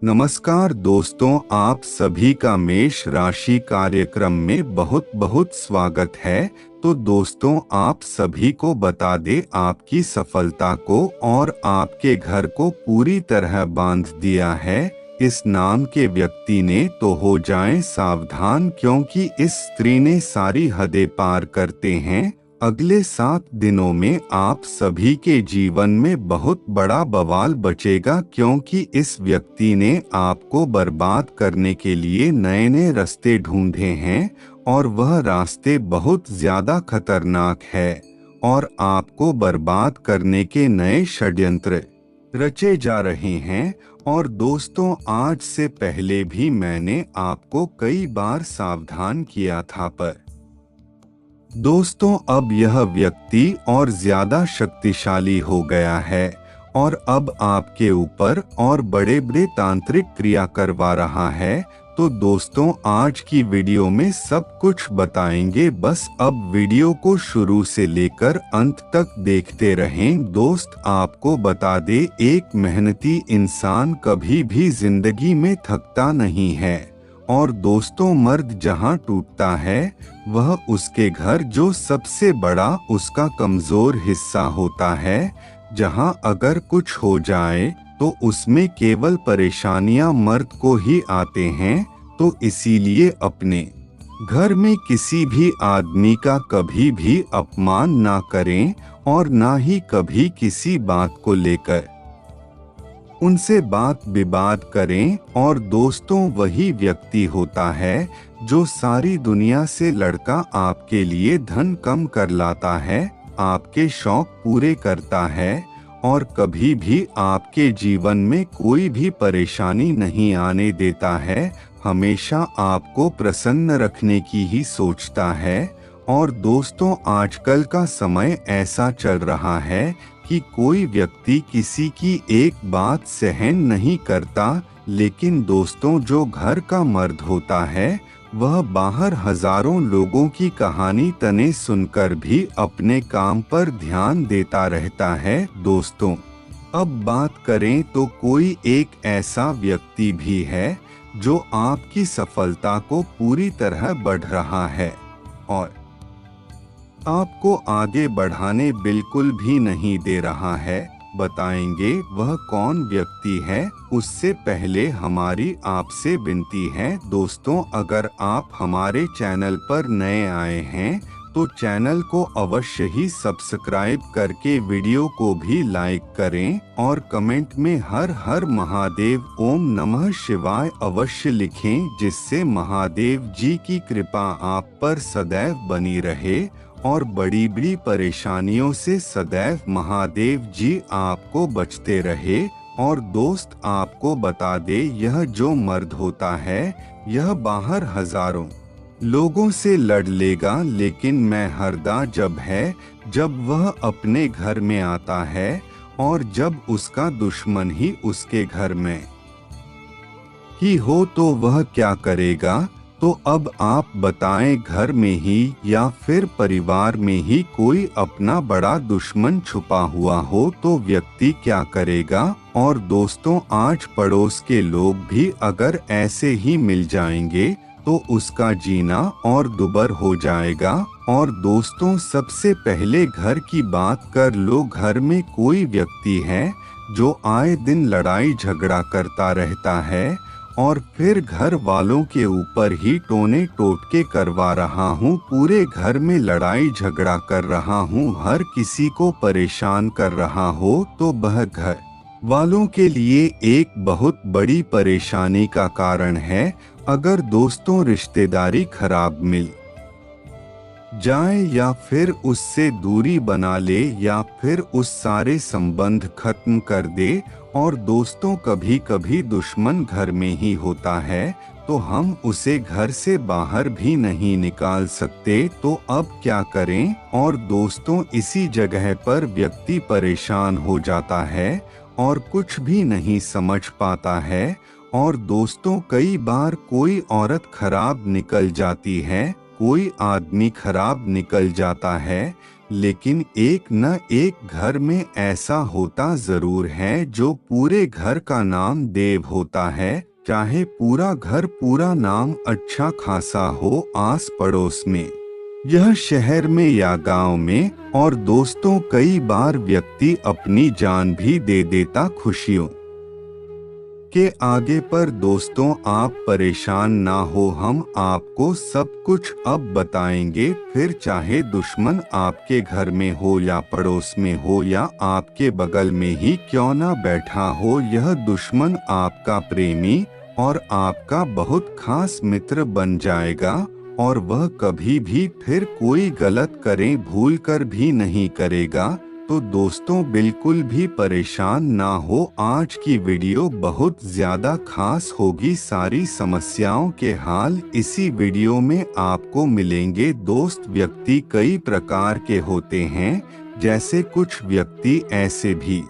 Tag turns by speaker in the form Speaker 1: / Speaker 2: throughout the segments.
Speaker 1: नमस्कार दोस्तों, आप सभी का मेष राशि कार्यक्रम में बहुत बहुत स्वागत है। तो दोस्तों, आप सभी को बता दे, आपकी सफलता को और आपके घर को पूरी तरह बांध दिया है इस नाम के व्यक्ति ने। तो हो जाएं सावधान, क्योंकि इस स्त्री ने सारी हदें पार करते हैं। अगले 7 दिनों में आप सभी के जीवन में बहुत बड़ा बवाल बचेगा, क्योंकि इस व्यक्ति ने आपको बर्बाद करने के लिए नए नए रास्ते ढूंढे हैं और वह रास्ते बहुत ज्यादा खतरनाक है और आपको बर्बाद करने के नए षड्यंत्र रचे जा रहे हैं। और दोस्तों, आज से पहले भी मैंने आपको कई बार सावधान किया था, पर दोस्तों अब यह व्यक्ति और ज्यादा शक्तिशाली हो गया है और अब आपके ऊपर और बड़े बड़े तांत्रिक क्रिया करवा रहा है। तो दोस्तों, आज की वीडियो में सब कुछ बताएंगे, बस अब वीडियो को शुरू से लेकर अंत तक देखते रहें। दोस्त, आपको बता दे, एक मेहनती इंसान कभी भी जिंदगी में थकता नहीं है। और दोस्तों, मर्द जहां टूटता है वह उसके घर जो सबसे बड़ा उसका कमजोर हिस्सा होता है। जहां अगर कुछ हो जाए तो उसमें केवल परेशानियां मर्द को ही आते हैं। तो इसीलिए अपने घर में किसी भी आदमी का कभी भी अपमान ना करें और ना ही कभी किसी बात को लेकर उनसे बात विवाद करें। और दोस्तों, वही व्यक्ति होता है जो सारी दुनिया से लड़का आपके लिए धन कम कर लाता है, आपके शौक पूरे करता है और कभी भी आपके जीवन में कोई भी परेशानी नहीं आने देता है। हमेशा आपको प्रसन्न रखने की ही सोचता है। और दोस्तों, आजकल का समय ऐसा चल रहा है कि कोई व्यक्ति किसी की एक बात सहन नहीं करता, लेकिन दोस्तों, जो घर का मर्द होता है वह बाहर हजारों लोगों की कहानी तने सुनकर भी अपने काम पर ध्यान देता रहता है। दोस्तों, अब बात करें तो कोई एक ऐसा व्यक्ति भी है जो आपकी सफलता को पूरी तरह बढ़ रहा है और आपको आगे बढ़ाने बिल्कुल भी नहीं दे रहा है। बताएंगे वह कौन व्यक्ति है। उससे पहले हमारी आपसे विनती है दोस्तों, अगर आप हमारे चैनल पर नए आए हैं तो चैनल को अवश्य ही सब्सक्राइब करके वीडियो को भी लाइक करें और कमेंट में हर हर महादेव ओम नमः शिवाय अवश्य लिखें, जिससे महादेव जी की कृपा आप पर सदैव बनी रहे और बड़ी बड़ी परेशानियों से सदैव महादेव जी आपको बचते रहे। और दोस्त, आपको बता दे, यह जो मर्द होता है यह बाहर हजारों लोगों से लड़ लेगा, लेकिन मैं हरदा जब वह अपने घर में आता है और जब उसका दुश्मन ही उसके घर में ही हो तो वह क्या करेगा। तो अब आप बताएं, घर में ही या फिर परिवार में ही कोई अपना बड़ा दुश्मन छुपा हुआ हो तो व्यक्ति क्या करेगा। और दोस्तों, आज पड़ोस के लोग भी अगर ऐसे ही मिल जाएंगे तो उसका जीना और दुबर हो जाएगा। और दोस्तों, सबसे पहले घर की बात कर लो। घर में कोई व्यक्ति है जो आए दिन लड़ाई झगड़ा करता रहता है और फिर घर वालों के ऊपर ही टोने टोटके करवा रहा हूँ, पूरे घर में लड़ाई झगड़ा कर रहा हूँ, हर किसी को परेशान कर रहा हो, तो वह घर वालों के लिए एक बहुत बड़ी परेशानी का कारण है। अगर दोस्तों रिश्तेदारी खराब मिल जाए या फिर उससे दूरी बना ले या फिर उस सारे संबंध खत्म कर दे, और दोस्तों कभी कभी दुश्मन घर में ही होता है तो हम उसे घर से बाहर भी नहीं निकाल सकते, तो अब क्या करें। और दोस्तों, इसी जगह पर व्यक्ति परेशान हो जाता है और कुछ भी नहीं समझ पाता है। और दोस्तों, कई बार कोई औरत खराब निकल जाती है, कोई आदमी खराब निकल जाता है, लेकिन एक न एक घर में ऐसा होता जरूर है जो पूरे घर का नाम देव होता है। चाहे पूरा घर पूरा नाम अच्छा खासा हो आस पड़ोस में, यह शहर में या गांव में। और दोस्तों, कई बार व्यक्ति अपनी जान भी दे देता खुशियों के आगे। पर दोस्तों, आप परेशान ना हो, हम आपको सब कुछ अब बताएंगे। फिर चाहे दुश्मन आपके घर में हो या पड़ोस में हो या आपके बगल में ही क्यों ना बैठा हो, यह दुश्मन आपका प्रेमी और आपका बहुत खास मित्र बन जाएगा। और वह कभी भी फिर कोई गलत करे भूल कर भी नहीं करेगा। तो दोस्तों, बिल्कुल भी परेशान ना हो, आज की वीडियो बहुत ज़्यादा खास होगी। सारी समस्याओं के हाल इसी वीडियो में आपको मिलेंगे। दोस्त, व्यक्ति कई प्रकार के होते हैं। जैसे कुछ व्यक्ति ऐसे भी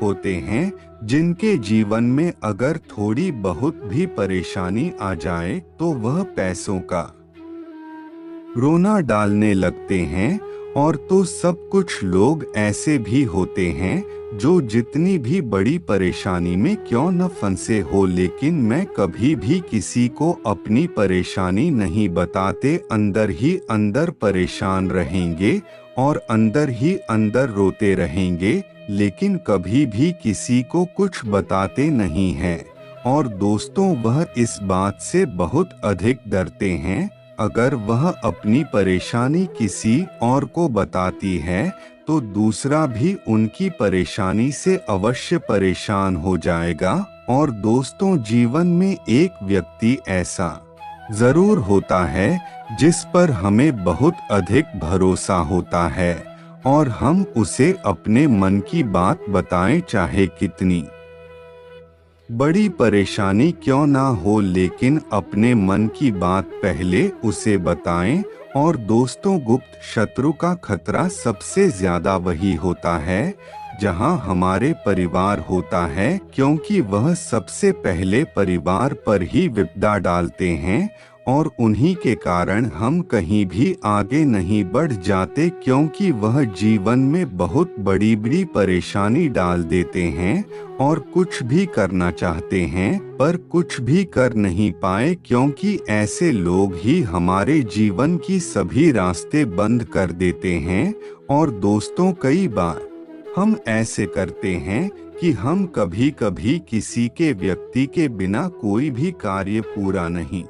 Speaker 1: होते हैं जिनके जीवन में अगर थोड़ी बहुत भी परेशानी आ जाए तो वह पैसों का रोना डालने लगते हैं। और तो सब कुछ लोग ऐसे भी होते हैं जो जितनी भी बड़ी परेशानी में क्यों न फंसे हो, लेकिन मैं कभी भी किसी को अपनी परेशानी नहीं बताते, अंदर ही अंदर परेशान रहेंगे और अंदर ही अंदर रोते रहेंगे, लेकिन कभी भी किसी को कुछ बताते नहीं हैं। और दोस्तों, वह इस बात से बहुत अधिक डरते हैं, अगर वह अपनी परेशानी किसी और को बताती है तो दूसरा भी उनकी परेशानी से अवश्य परेशान हो जाएगा। और दोस्तों, जीवन में एक व्यक्ति ऐसा जरूर होता है जिस पर हमें बहुत अधिक भरोसा होता है और हम उसे अपने मन की बात बताएं, चाहे कितनी बड़ी परेशानी क्यों ना हो, लेकिन अपने मन की बात पहले उसे बताएं। और दोस्तों, गुप्त शत्रु का खतरा सबसे ज्यादा वही होता है जहां हमारे परिवार होता है, क्योंकि वह सबसे पहले परिवार पर ही विपदा डालते हैं और उन्हीं के कारण हम कहीं भी आगे नहीं बढ़ जाते, क्योंकि वह जीवन में बहुत बड़ी बड़ी परेशानी डाल देते हैं और कुछ भी करना चाहते हैं पर कुछ भी कर नहीं पाए, क्योंकि ऐसे लोग ही हमारे जीवन की सभी रास्ते बंद कर देते हैं। और दोस्तों, कई बार हम ऐसे करते हैं कि हम कभी कभी किसी के व्यक्ति के बिना कोई भी कार्य पूरा नहीं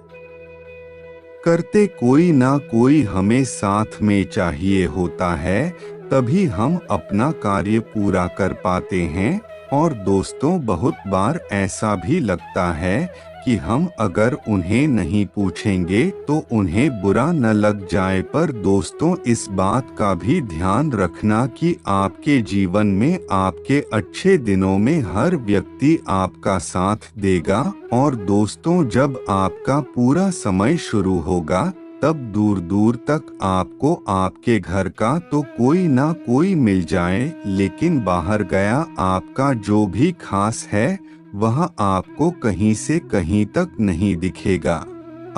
Speaker 1: करते, कोई ना कोई हमें साथ में चाहिए होता है, तभी हम अपना कार्य पूरा कर पाते हैं। और दोस्तों, बहुत बार ऐसा भी लगता है कि हम अगर उन्हें नहीं पूछेंगे तो उन्हें बुरा न लग जाए, पर दोस्तों, इस बात का भी ध्यान रखना कि आपके जीवन में आपके अच्छे दिनों में हर व्यक्ति आपका साथ देगा। और दोस्तों, जब आपका पूरा समय शुरू होगा तब दूर दूर तक आपको आपके घर का तो कोई ना कोई मिल जाए, लेकिन बाहर गया आपका जो भी खास है वह आपको कहीं से कहीं तक नहीं दिखेगा।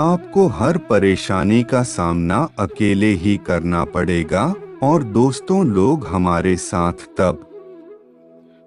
Speaker 1: आपको हर परेशानी का सामना अकेले ही करना पड़ेगा। और दोस्तों, लोग हमारे साथ तब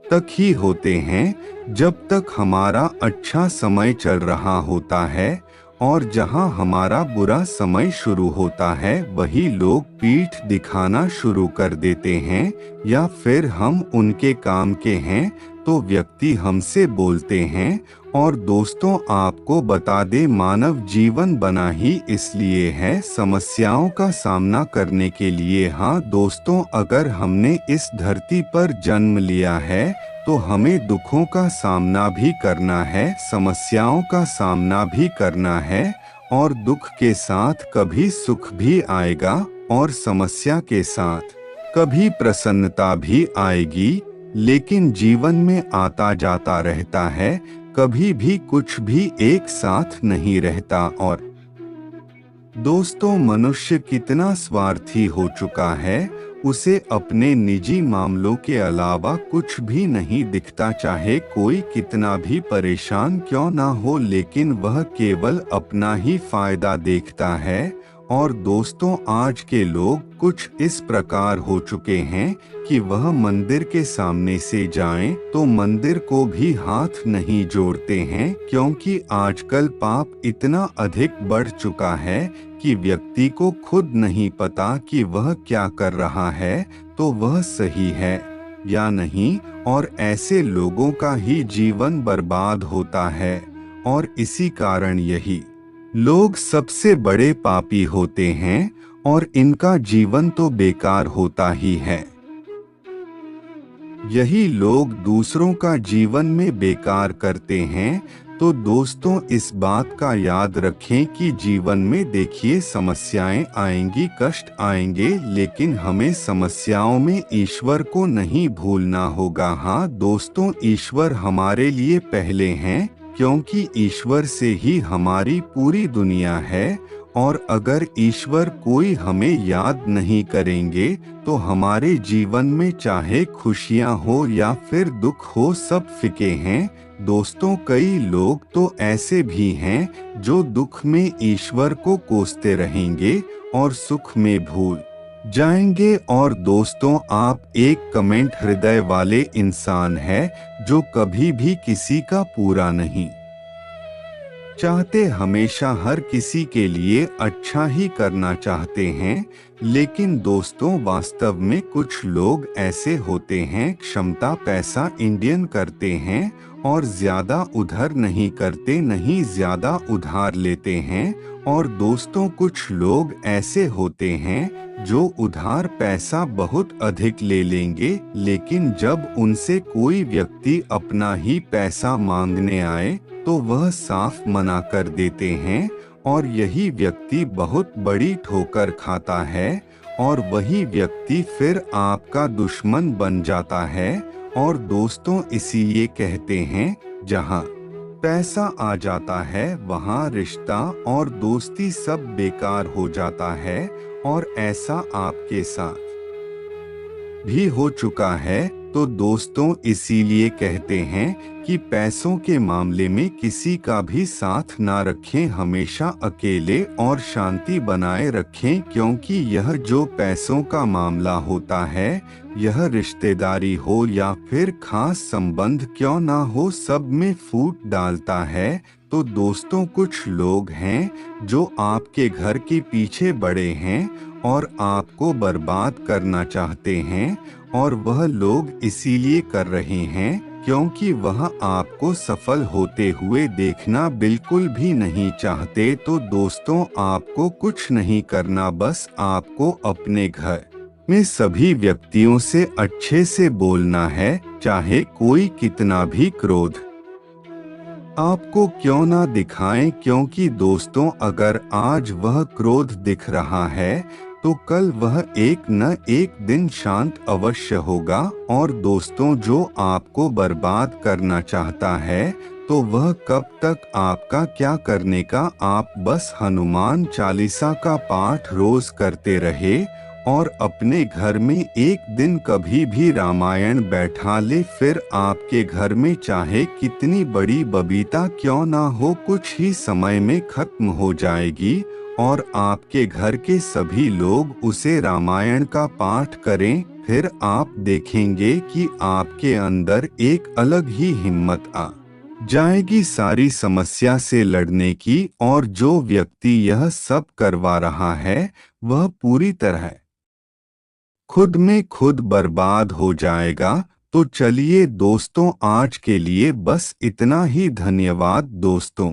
Speaker 1: तक ही होते हैं जब तक हमारा अच्छा समय चल रहा होता है, और जहां हमारा बुरा समय शुरू होता है वही लोग पीठ दिखाना शुरू कर देते हैं, या फिर हम उनके काम के हैं तो व्यक्ति हमसे बोलते हैं। और दोस्तों, आपको बता दें, मानव जीवन बना ही इसलिए है समस्याओं का सामना करने के लिए। हाँ दोस्तों, अगर हमने इस धरती पर जन्म लिया है तो हमें दुखों का सामना भी करना है, समस्याओं का सामना भी करना है, और दुख के साथ कभी सुख भी आएगा और समस्या के साथ कभी प्रसन्नता भी आएगी, लेकिन जीवन में आता जाता रहता है, कभी भी कुछ भी एक साथ नहीं रहता। और दोस्तों, मनुष्य कितना स्वार्थी हो चुका है, उसे अपने निजी मामलों के अलावा कुछ भी नहीं दिखता, चाहे कोई कितना भी परेशान क्यों ना हो, लेकिन वह केवल अपना ही फायदा देखता है। और दोस्तों, आज के लोग कुछ इस प्रकार हो चुके हैं कि वह मंदिर के सामने से जाएं तो मंदिर को भी हाथ नहीं जोड़ते हैं, क्योंकि आजकल पाप इतना अधिक बढ़ चुका है कि व्यक्ति को खुद नहीं पता कि वह क्या कर रहा है, तो वह सही है या नहीं, और ऐसे लोगों का ही जीवन बर्बाद होता है। और इसी कारण यही लोग सबसे बड़े पापी होते हैं और इनका जीवन तो बेकार होता ही है। यही लोग दूसरों का जीवन में बेकार करते हैं। तो दोस्तों, इस बात का याद रखें कि जीवन में देखिए समस्याएं आएंगी, कष्ट आएंगे, लेकिन हमें समस्याओं में ईश्वर को नहीं भूलना होगा। हाँ दोस्तों, ईश्वर हमारे लिए पहले हैं, क्योंकि ईश्वर से ही हमारी पूरी दुनिया है। और अगर ईश्वर कोई हमें याद नहीं करेंगे तो हमारे जीवन में चाहे खुशियां हो या फिर दुख हो, सब फीके हैं। दोस्तों, कई लोग तो ऐसे भी हैं जो दुख में ईश्वर को कोसते रहेंगे और सुख में भूल जाएंगे। और दोस्तों, आप एक कमेंट हृदय वाले इंसान हैं जो कभी भी किसी का पूरा नहीं चाहते, हमेशा हर किसी के लिए अच्छा ही करना चाहते हैं। लेकिन दोस्तों, वास्तव में कुछ लोग ऐसे होते हैं, क्षमता पैसा इंडियन करते हैं और ज्यादा उधार नहीं करते, नहीं ज्यादा उधार लेते हैं। और दोस्तों, कुछ लोग ऐसे होते हैं जो उधार पैसा बहुत अधिक ले लेंगे, लेकिन जब उनसे कोई व्यक्ति अपना ही पैसा मांगने आए तो वह साफ मना कर देते हैं, और यही व्यक्ति बहुत बड़ी ठोकर खाता है। और वही व्यक्ति फिर आपका दुश्मन बन जाता है। और दोस्तों, इसीलिए कहते हैं, जहाँ पैसा आ जाता है वहाँ रिश्ता और दोस्ती सब बेकार हो जाता है। और ऐसा आपके साथ भी हो चुका है। तो दोस्तों, इसीलिए कहते हैं कि पैसों के मामले में किसी का भी साथ ना रखें, हमेशा अकेले और शांति बनाए रखें, क्योंकि यह जो पैसों का मामला होता है, यह रिश्तेदारी हो या फिर खास संबंध क्यों ना हो, सब में फूट डालता है। तो दोस्तों, कुछ लोग हैं जो आपके घर के पीछे बड़े हैं और आपको बर्बाद करना चाहते हैं, और वह लोग इसीलिए कर रहे हैं क्योंकि वह आपको सफल होते हुए देखना बिल्कुल भी नहीं चाहते। तो दोस्तों, आपको कुछ नहीं करना, बस आपको अपने घर में सभी व्यक्तियों से अच्छे से बोलना है, चाहे कोई कितना भी क्रोध आपको क्यों ना दिखाएं, क्योंकि दोस्तों, अगर आज वह क्रोध दिख रहा है तो कल वह एक न एक दिन शांत अवश्य होगा। और दोस्तों, जो आपको बर्बाद करना चाहता है तो वह कब तक आपका क्या करने का, आप बस हनुमान चालीसा का पाठ रोज करते रहे और अपने घर में एक दिन कभी भी रामायण बैठा ले, फिर आपके घर में चाहे कितनी बड़ी बबीता क्यों ना हो, कुछ ही समय में खत्म हो जाएगी। और आपके घर के सभी लोग उसे रामायण का पाठ करें, फिर आप देखेंगे कि आपके अंदर एक अलग ही हिम्मत आ जाएगी सारी समस्या से लड़ने की। और जो व्यक्ति यह सब करवा रहा है वह पूरी तरह खुद में खुद बर्बाद हो जाएगा। तो चलिए दोस्तों, आज के लिए बस इतना ही। धन्यवाद दोस्तों।